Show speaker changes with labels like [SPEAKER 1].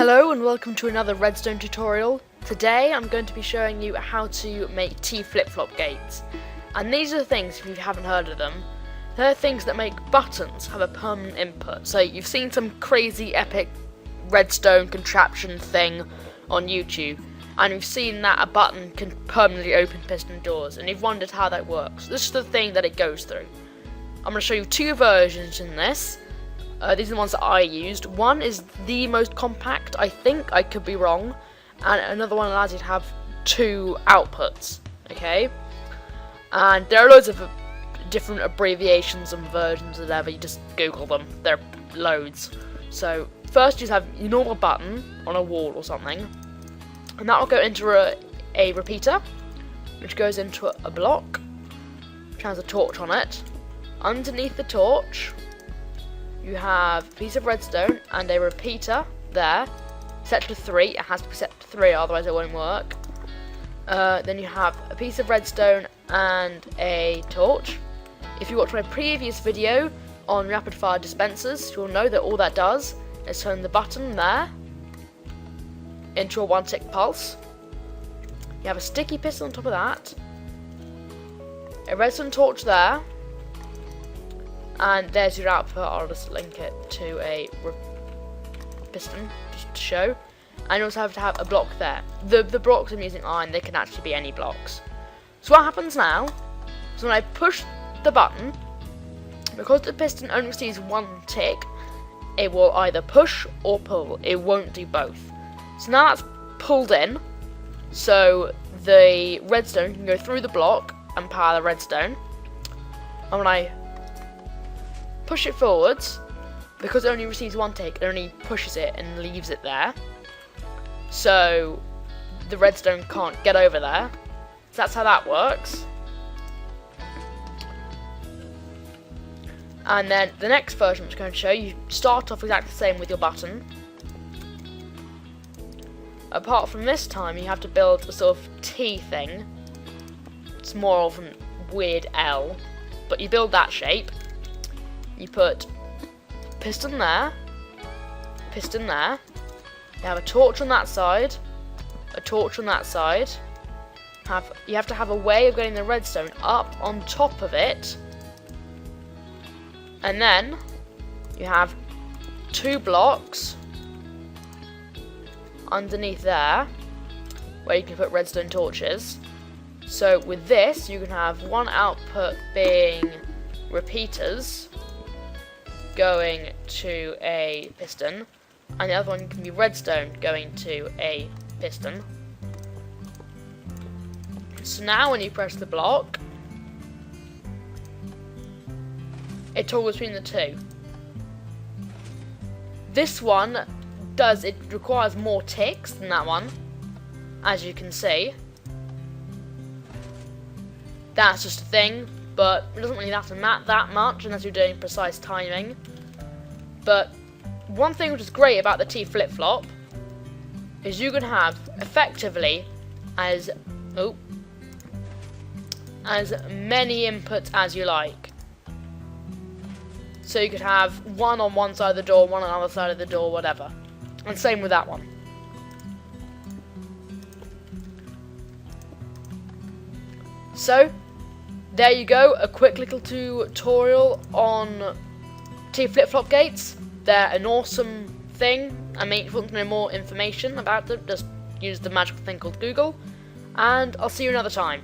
[SPEAKER 1] Hello and welcome to another Redstone tutorial. Today I'm going to be showing you how to make T flip-flop gates. And these are the things, if you haven't heard of them, they're things that make buttons have a permanent input. So you've seen some crazy epic redstone contraption thing on YouTube, and you've seen that a button can permanently open piston doors, and you've wondered how that works. This is the thing that it goes through. I'm going to show you two versions in this. These are the ones that I used. One is the most compact, I think, I could be wrong, and another one allows you to have two outputs, okay? And there are loads of different abbreviations and versions of whatever, you just Google them, there are loads. So, first you have your normal button on a wall or something, and that will go into a repeater, which goes into a block, which has a torch on it. Underneath the torch, you have a piece of redstone and a repeater there, set to 3. It has to be set to 3, otherwise it won't work. Then you have a piece of redstone and a torch. If you watched my previous video on rapid fire dispensers, you'll know that all that does is turn the button there into a 1-tick pulse. You have a sticky piston on top of that, a redstone torch there, and there's your output. I'll just link it to a piston just to show. And you also have to have a block there. The blocks I'm using aren't, they can actually be any blocks. So what happens now is when I push the button, because the piston only receives 1 tick, it will either push or pull. It won't do both. So now that's pulled in, so the redstone can go through the block and power the redstone. And when I push it forwards, because it only receives 1 tick, it only pushes it and leaves it there, so the redstone can't get over there. So that's how that works. And then the next version, which I'm going to show you, start off exactly the same with your button. Apart from this time, you have to build a sort of T thing. It's more of a weird L, but you build that shape. You put piston there, piston there. You have a torch on that side, a torch on that side. You have to have a way of getting the redstone up on top of it. And then you have 2 blocks underneath there where you can put redstone torches. So with this, you can have one output being repeaters going to a piston, and the other one can be redstone going to a piston. So now when you press the block, it toggles between the two. This one it requires more ticks than that one, as you can see. That's just a thing, but it doesn't really matter that much unless you're doing precise timing. But one thing which is great about the T flip-flop is you can have effectively as many inputs as you like. So you could have one on one side of the door, one on the other side of the door, whatever. And same with that one. So there you go, a quick little tutorial on T flip-flop gates. They're an awesome thing. I mean, if you want to know more information about them, just use the magical thing called Google. And I'll see you another time.